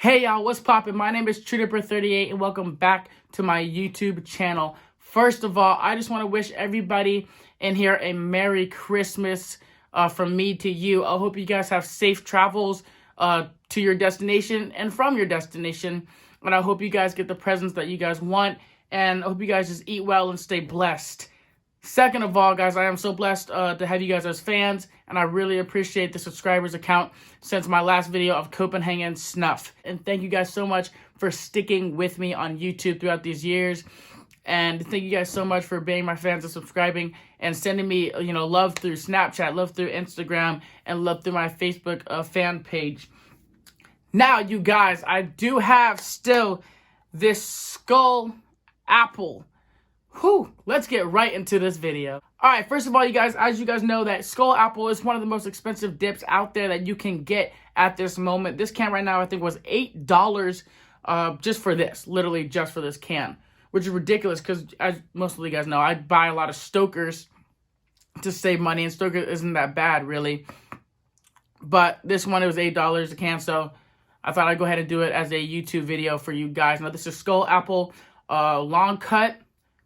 Hey y'all, what's poppin'? My name is TrueDipper38 and welcome back to my YouTube channel. First of all, I just want to wish everybody in here a Merry Christmas from me to you. I hope you guys have safe travels to your destination and from your destination. And I hope you guys get the presents that you guys want. And I hope you guys just eat well and stay blessed. Second of all, guys, I am so blessed to have you guys as fans, and I really appreciate the subscribers account since my last video of Copenhagen Snuff. And thank you guys so much for sticking with me on YouTube throughout these years. And thank you guys so much for being my fans and subscribing and sending me, love through Snapchat, love through Instagram, and love through my Facebook fan page. Now, you guys, I do have still this Skoal apple. Whew, let's get right into this video. Alright, first of all, you guys, as you guys know, that Skoal apple is one of the most expensive dips out there that you can get at this moment. This can right now, I think, was $8 just for this. Literally just for this can. Which is ridiculous because, as most of you guys know, I buy a lot of Stokers to save money. And Stoker isn't that bad, really. But this one, it was $8 a can. So I thought I'd go ahead and do it as a YouTube video for you guys. Now, this is Skoal apple long cut.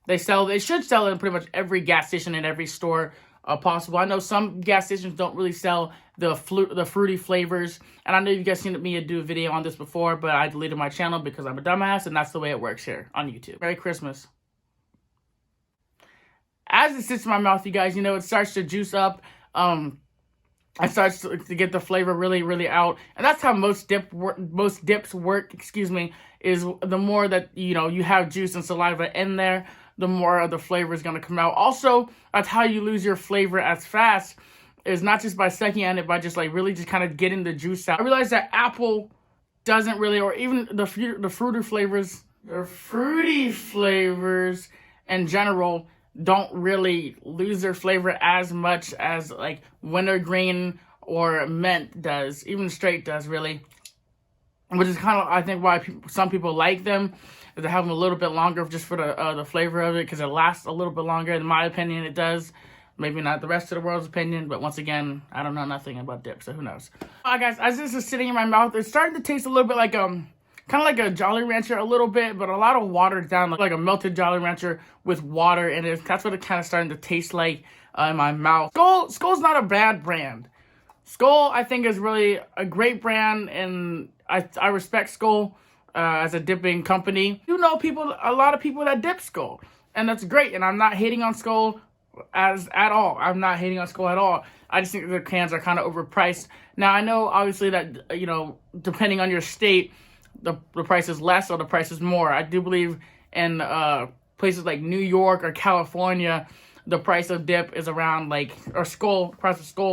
They should sell it in pretty much every gas station and every store possible. I know some gas stations don't really sell the fruity flavors. And I know you guys seen me do a video on this before, but I deleted my channel because I'm a dumbass, and that's the way it works here on YouTube. Merry Christmas. As it sits in my mouth, you guys, it starts to juice up. It starts to get the flavor really, really out. And that's how most dips work, is the more that, you have juice and saliva in there, the more of the flavor is going to come out. Also, that's how you lose your flavor as fast, is not just by sucking on it, by just really just kind of getting the juice out. I realized that apple doesn't really, or even the fruity flavors in general don't really lose their flavor as much as wintergreen or mint does, even straight does, really. Which is kind of, I think, why some people like them. They have them a little bit longer just for the flavor of it, because it lasts a little bit longer. In my opinion, it does. Maybe not the rest of the world's opinion, but once again, I don't know nothing about dip, so who knows. Alright, guys, as this is sitting in my mouth, it's starting to taste a little bit like kind of like a Jolly Rancher a little bit, but a lot of watered down, like a melted Jolly Rancher with water in it. That's what it's kind of starting to taste like in my mouth. Skoal's not a bad brand. Skoal, I think, is really a great brand, and I respect Skoal as a dipping company. A lot of people that dip Skoal, and that's great, and I'm not hating on Skoal at all. I'm not hating on Skoal at all. I just think the cans are kind of overpriced. Now, I know, obviously, that, depending on your state, the price is less or the price is more. I do believe in places like New York or California, the price of dip is around price of Skoal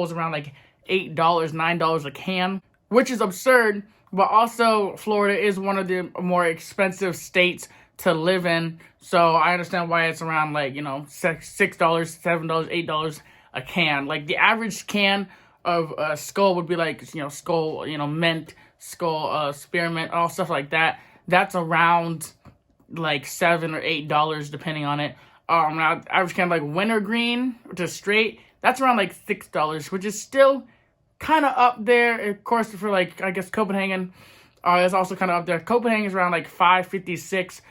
is around $8, $9 a can, which is absurd. But also, Florida is one of the more expensive states to live in, so I understand why it's around $6, $7, $8 a can. The average can of Skoal would be Skoal, mint, Skoal, spearmint, all stuff like that. That's around $7 or $8 depending on it. Now, average can wintergreen to straight, that's around $6, which is still kind of up there. Of course, for I guess Copenhagen is also kind of up there. Copenhagen is around $5.56.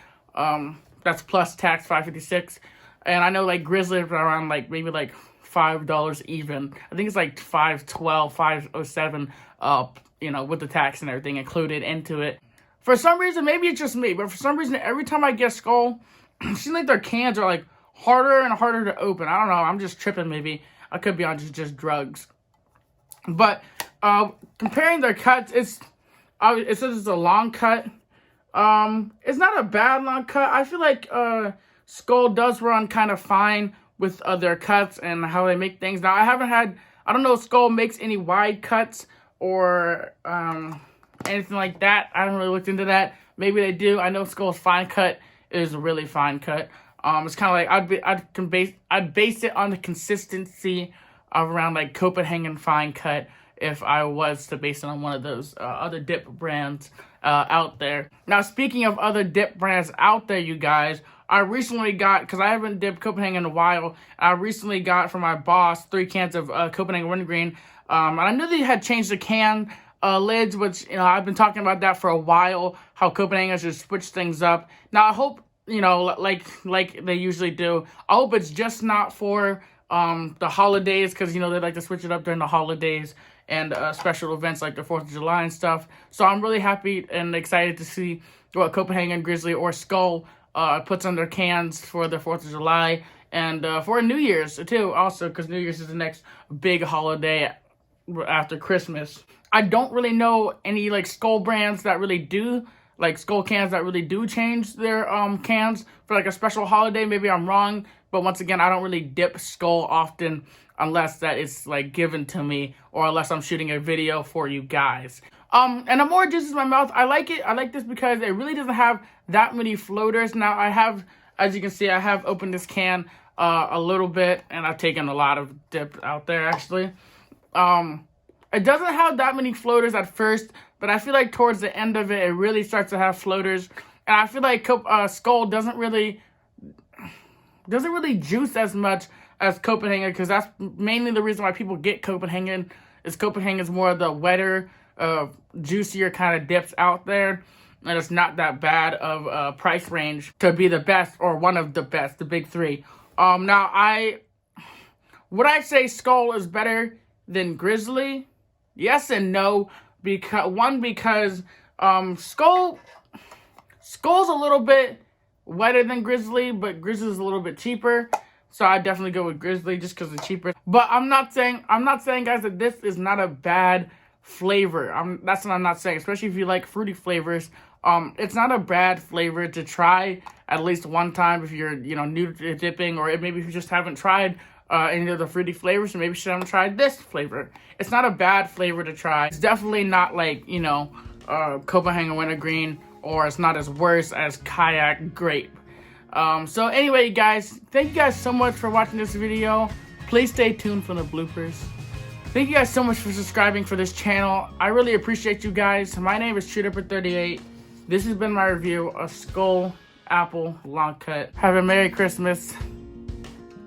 That's plus tax, $5.56. And I know Grizzly is around maybe $5 even. I think it's $5.12, $5.07 with the tax and everything included into it. For some reason, maybe it's just me, but for some reason, every time I get Skoal, it seems like their cans are harder and harder to open. I don't know. I'm just tripping. Maybe I could be on just drugs. But comparing their cuts, it says it's a long cut. It's not a bad long cut. I feel like Skoal does run kind of fine with their cuts and how they make things. Now, I don't know if Skoal makes any wide cuts or anything like that. I haven't really looked into that. Maybe they do. I know Skoal's fine cut is a really fine cut. It's kind of I'd base it on the consistency of around Copenhagen fine cut if I was to base it on one of those other dip brands out there. Now, speaking of other dip brands out there, you guys, I recently got, because I haven't dipped Copenhagen in a while, I recently got from my boss 3 cans of Copenhagen Wintergreen. And I knew they had changed the can lids, which, you know, I've been talking about that for a while, how Copenhagen should switch things up. Now, I hope, you know, like they usually do, I hope it's just not for the holidays, because, you know, they like to switch it up during the holidays and special events like the 4th of July and stuff. So I'm really happy and excited to see what Copenhagen, Grizzly, or Skoal puts on their cans for the 4th of July and for New Year's too, also, because New Year's is the next big holiday after Christmas. I don't really know any like Skoal brands that really do, like Skoal cans that really do change their cans for like a special holiday. Maybe I'm wrong, but once again, I don't really dip Skoal often unless that is like given to me or unless I'm shooting a video for you guys. And the more juices in my mouth, I like it. I like this because it really doesn't have that many floaters. Now I have, as you can see, I have opened this can a little bit, and I've taken a lot of dip out there actually. It doesn't have that many floaters at first, but I feel like towards the end of it, it really starts to have floaters. And I feel like Skoal doesn't really juice as much as Copenhagen, because that's mainly the reason why people get Copenhagen. Is Copenhagen's more of the wetter, juicier kind of dips out there, and it's not that bad of a price range to be the best or one of the best, the big three. Now would I say Skoal is better than Grizzly? Yes and no. Because Skoal's a little bit wetter than Grizzly, but Grizzly's a little bit cheaper. So I definitely go with Grizzly just because it's cheaper. But I'm not saying, guys, that this is not a bad flavor. That's what I'm not saying. Especially if you like fruity flavors. It's not a bad flavor to try at least one time if you're, you know, new to dipping, or maybe if you just haven't tried any of the fruity flavors, or maybe you should haven't tried this flavor. It's not a bad flavor to try. It's definitely not like, you know, Copenhagen Wintergreen, or it's not as worse as Kayak Grape. So anyway, guys, thank you guys so much for watching this video. Please stay tuned for the bloopers. Thank you guys so much for subscribing for this channel. I really appreciate you guys. My name is Shooter38. This has been my review of Skoal Apple Long Cut. Have a Merry Christmas.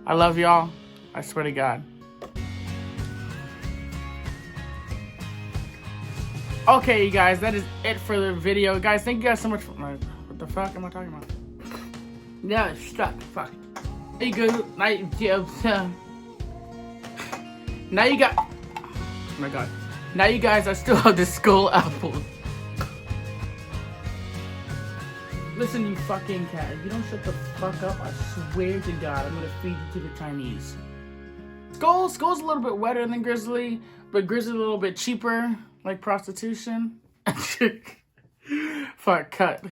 I love y'all. I swear to God. Okay, you guys, that is it for the video. Guys, thank you guys so much for... What the fuck am I talking about? Yeah, stop. Fuck. There you go. Now you got... Oh my God. Now you guys, I still have the Skoal Apple. Listen, you fucking cat. If you don't shut the fuck up, I swear to God, I'm gonna feed you to the Chinese. Skoal's a little bit wetter than Grizzly, but Grizzly's a little bit cheaper, like prostitution. Fuck, cut.